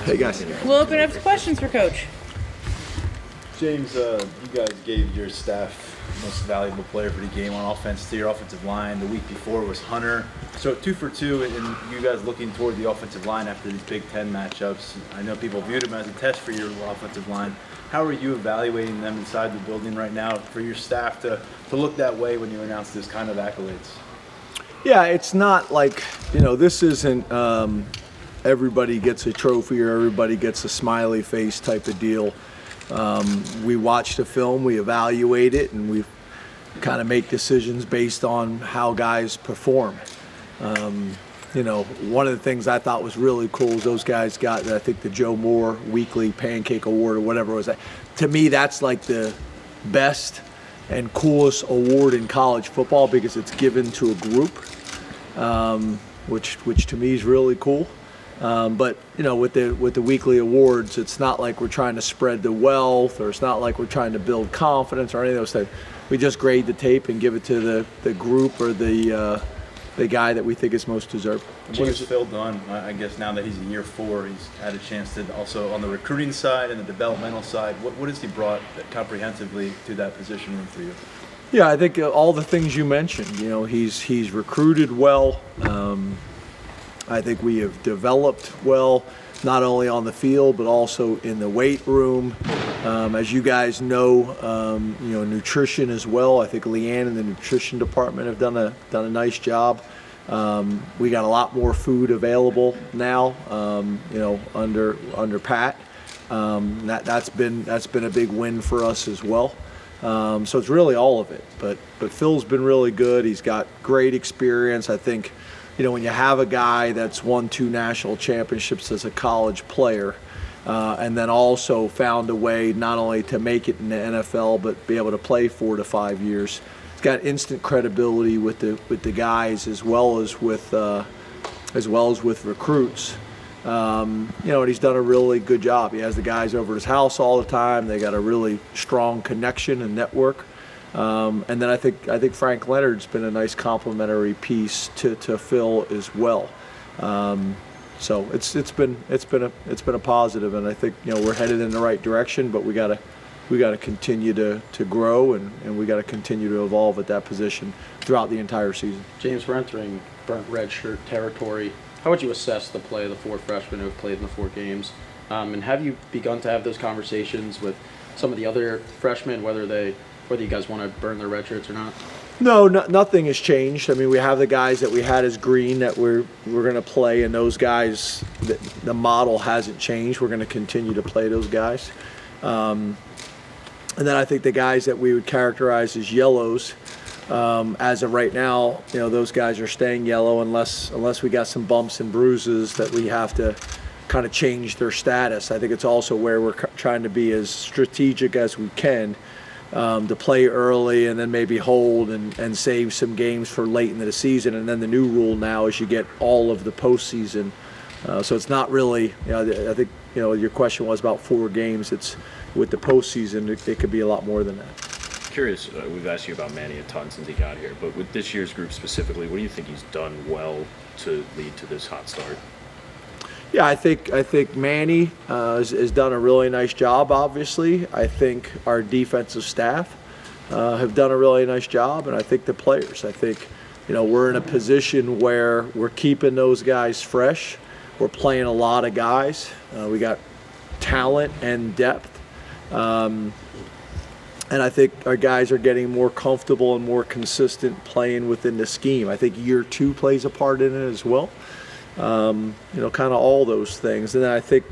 Hey guys. We'll open up to questions for Coach. James, you guys gave your staff most valuable player for the game on offense to your offensive line. The week before was Hunter. So 2 for 2, and you guys looking toward the offensive line after these Big Ten matchups. I know people viewed them as a test for your offensive line. How are you evaluating them inside the building right now for your staff to look that way when you announce this kind of accolades? Yeah, it's not like, this isn't everybody gets a trophy or everybody gets a smiley face type of deal. We watch the film, we evaluate it, and we kind of make decisions based on how guys perform. One of the things I thought was really cool is those guys got, I think, the Joe Moore Weekly Pancake Award or whatever it was. To me, that's like the best and coolest award in college football because it's given to a group, which to me is really cool. But with the weekly awards, it's not like we're trying to spread the wealth, or it's not like we're trying to build confidence or any of those things. We just grade the tape and give it to the group or the guy that we think is most deserved. What has Phil done? I guess now that he's in year 4, he's had a chance to also on the recruiting side and the developmental side. What has he brought comprehensively to that position room for you? Yeah, I think all the things you mentioned. He's recruited well. I think we have developed well, not only on the field but also in the weight room. As you guys know, nutrition as well. I think Leanne and the nutrition department have done a nice job. We got a lot more food available now, under Pat. That's been a big win for us as well. So it's really all of it. But Phil's been really good. He's got great experience. I think, when you have a guy that's won 2 national championships as a college player, and then also found a way not only to make it in the NFL but be able to play 4 to 5 years, he's got instant credibility with the guys as well as with recruits. And he's done a really good job. He has the guys over at his house all the time. They got a really strong connection and network. And then I think Frank Leonard's been a nice complementary piece to Phil as well. So it's been a positive, and I think we're headed in the right direction. But we gotta continue to grow, and we gotta continue to evolve at that position throughout the entire season. James, we're entering burnt red shirt territory. How would you assess the play of the 4 freshmen who have played in the 4 games? And have you begun to have those conversations with some of the other freshmen, whether you guys want to burn their red shirts or not? No, nothing has changed. I mean, we have the guys that we had as green that we're going to play, and those guys, the model hasn't changed. We're going to continue to play those guys. And then I think the guys that we would characterize as yellows, as of right now, those guys are staying yellow unless we got some bumps and bruises that we have to kind of change their status. I think it's also where we're trying to be as strategic as we can. To play early and then maybe hold and save some games for late into the season. And then the new rule now is you get all of the postseason. So it's not really, I think, your question was about 4 games. It's with the postseason, it could be a lot more than that. Curious, we've asked you about Manny a ton since he got here, but with this year's group specifically, what do you think he's done well to lead to this hot start? Yeah, I think Manny has done a really nice job, obviously. I think our defensive staff have done a really nice job, and I think the players. I think, we're in a position where we're keeping those guys fresh. We're playing a lot of guys. We got talent and depth. And I think our guys are getting more comfortable and more consistent playing within the scheme. I think year 2 plays a part in it as well. Kind of all those things. And then I think,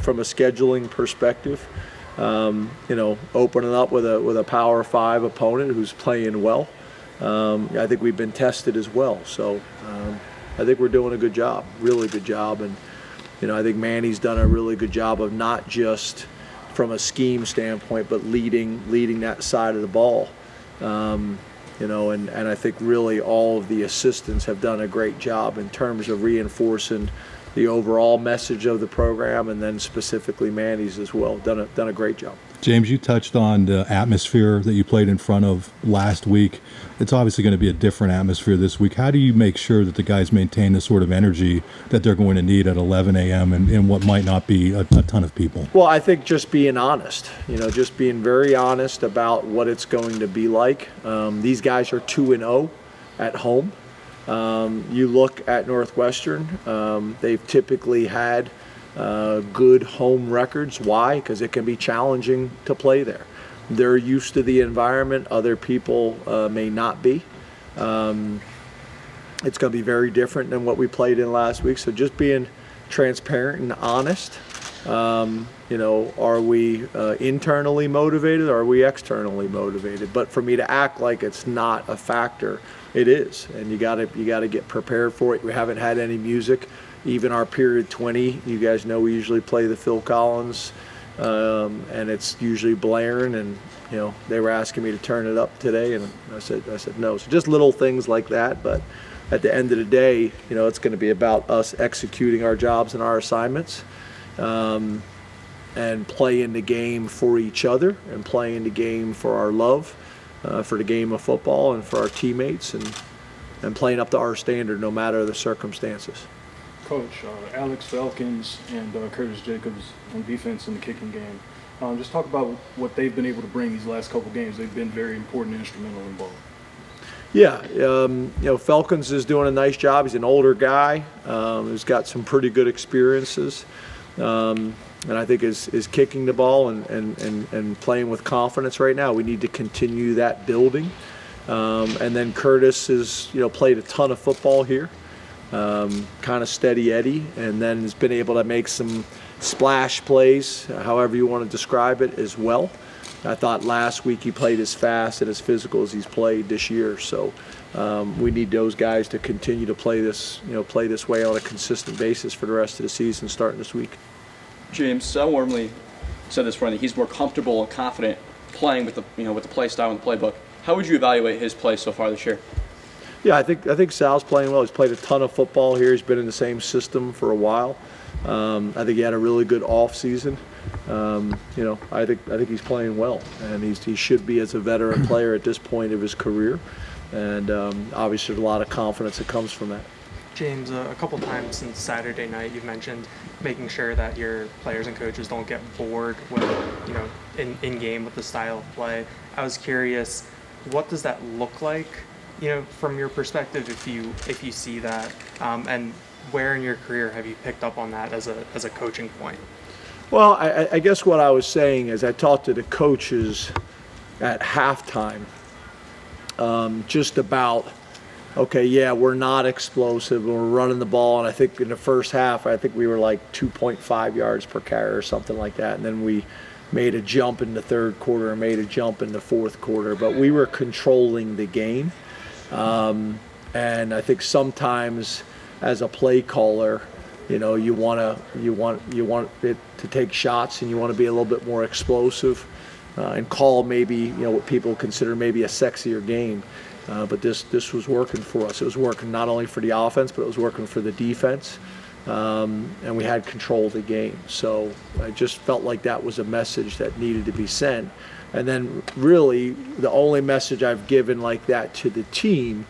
from a scheduling perspective, opening up with a Power 5 opponent who's playing well, I think we've been tested as well. So I think we're doing a good job, really good job. And, I think Manny's done a really good job of not just from a scheme standpoint, but leading that side of the ball. And I think really all of the assistants have done a great job in terms of reinforcing, the overall message of the program, and then specifically Manny's as well. Done a great job. James, you touched on the atmosphere that you played in front of last week. It's obviously going to be a different atmosphere this week. How do you make sure that the guys maintain the sort of energy that they're going to need at 11 a.m. and what might not be a ton of people? Well, I think just being honest, just being very honest about what it's going to be like. These guys are 2-0 at home. You look at Northwestern, they've typically had good home records. Why? Because it can be challenging to play there. They're used to the environment. Other people may not be. It's going to be very different than what we played in last week. So just being transparent and honest. Are we internally motivated or are we externally motivated? But for me to act like it's not a factor, it is. And you got to get prepared for it. We haven't had any music. Even our period 20, you guys know we usually play the Phil Collins, and it's usually blaring. And they were asking me to turn it up today, and I said no. So just little things like that. But at the end of the day, it's going to be about us executing our jobs and our assignments, and playing the game for each other, and playing the game for our love, for the game of football, and for our teammates, and playing up to our standard no matter the circumstances. Coach, Alex Falcons and Curtis Jacobs on defense in the kicking game. Just talk about what they've been able to bring these last couple games. They've been very important and instrumental in both. Yeah, Falcons is doing a nice job. He's an older guy who's got some pretty good experiences, and I think is kicking the ball and playing with confidence right now. We need to continue that building. And then Curtis has played a ton of football here. Kind of steady Eddie, and then has been able to make some splash plays, however you want to describe it, as well. I thought last week he played as fast and as physical as he's played this year. So we need those guys to continue to play this way on a consistent basis for the rest of the season, starting this week. James, Sal Wormley said this morning that he's more comfortable and confident playing with the play style and the playbook. How would you evaluate his play so far this year? Yeah, I think Sal's playing well. He's played a ton of football here. He's been in the same system for a while. I think he had a really good off season. I think he's playing well, and he should be as a veteran player at this point of his career. And obviously, there's a lot of confidence that comes from that. James, a couple times since Saturday night, you've mentioned making sure that your players and coaches don't get bored with, in game with the style of play. I was curious, what does that look like? From your perspective, if you see that, and where in your career have you picked up on that as a coaching point? Well, I guess what I was saying is I talked to the coaches at halftime just about, okay, yeah, we're not explosive, and we're running the ball, and I think in the first half, I think we were like 2.5 yards per carry or something like that, and then we made a jump in the third quarter and made a jump in the fourth quarter, but we were controlling the game. And I think sometimes as a play caller, you want it to take shots, and you want to be a little bit more explosive and call maybe what people consider maybe a sexier game. But this was working for us. It was working not only for the offense, but it was working for the defense. And we had control of the game. So I just felt like that was a message that needed to be sent. And then really the only message I've given like that to the team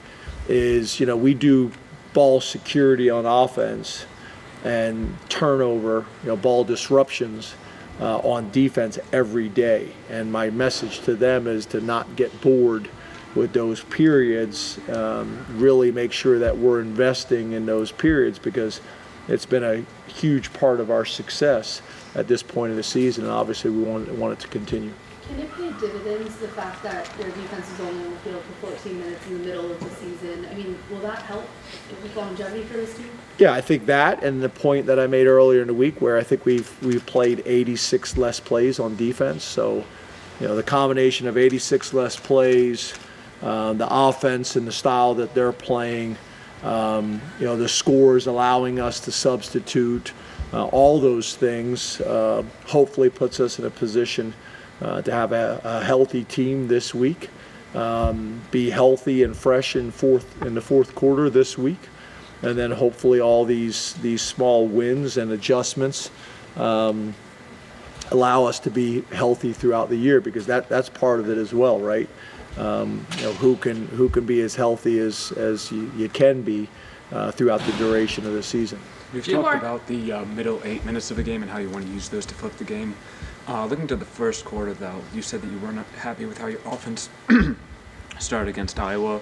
is, we do ball security on offense and turnover, ball disruptions on defense every day. And my message to them is to not get bored with those periods, really make sure that we're investing in those periods, because it's been a huge part of our success at this point of the season, and obviously we want it to continue. Can it pay dividends, the fact that your defense is only on the field for 14 minutes in the middle of the season? I mean, will that help with longevity for this team? Yeah, I think that, and the point that I made earlier in the week where I think we've played 86 less plays on defense. So, the combination of 86 less plays, the offense and the style that they're playing, the scores allowing us to substitute, all those things hopefully puts us in a position to have a healthy team this week, be healthy and fresh in the fourth quarter this week, and then hopefully all these small wins and adjustments allow us to be healthy throughout the year, because that's part of it as well, right? Who can be as healthy as you can be throughout the duration of the season. We've talked about the middle 8 minutes of the game and how you want to use those to flip the game. Looking to the first quarter, though, you said that you were not happy with how your offense started against Iowa,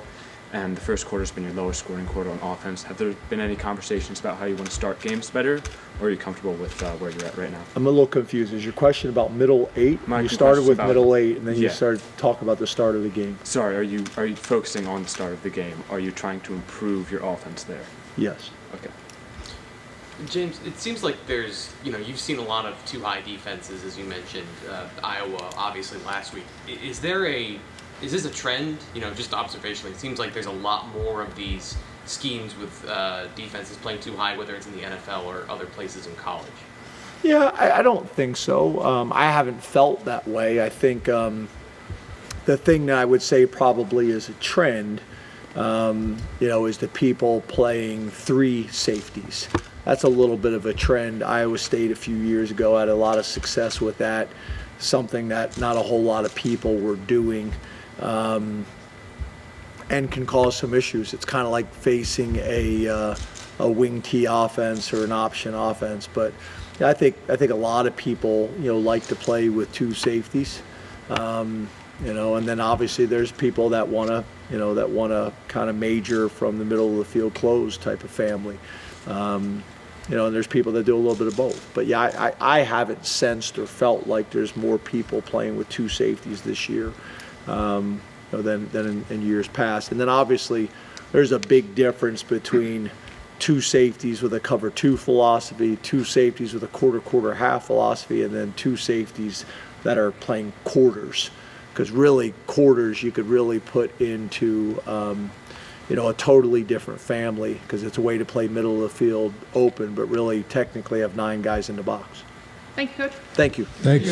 and the first quarter's been your lowest scoring quarter on offense. Have there been any conversations about how you want to start games better, or are you comfortable with where you're at right now? I'm a little confused. Is your question about middle 8? You started with middle 8, and then you started talking about the start of the game. Sorry, are you focusing on the start of the game? Are you trying to improve your offense there? Yes. Okay. James, it seems like there's, you've seen a lot of too high defenses, as you mentioned, Iowa, obviously last week. Is this a trend? Just observationally, it seems like there's a lot more of these schemes with defenses playing too high, whether it's in the NFL or other places in college. Yeah, I don't think so. I haven't felt that way. I think the thing that I would say probably is a trend, is the people playing 3 safeties. That's a little bit of a trend. Iowa State a few years ago had a lot of success with that, something that not a whole lot of people were doing, and can cause some issues. It's kind of like facing a wing T offense or an option offense. But I think a lot of people like to play with 2 safeties, and then obviously there's people that want to kind of major from the middle of the field close type of family. And there's people that do a little bit of both. But yeah, I haven't sensed or felt like there's more people playing with 2 safeties this year than in years past. And then obviously there's a big difference between 2 safeties with a cover 2 philosophy, 2 safeties with a quarter half philosophy, and then 2 safeties that are playing quarters. Because really quarters you could really put into a totally different family, because it's a way to play middle of the field open, but really technically have 9 guys in the box. Thank you, Coach. Thank you. Thanks.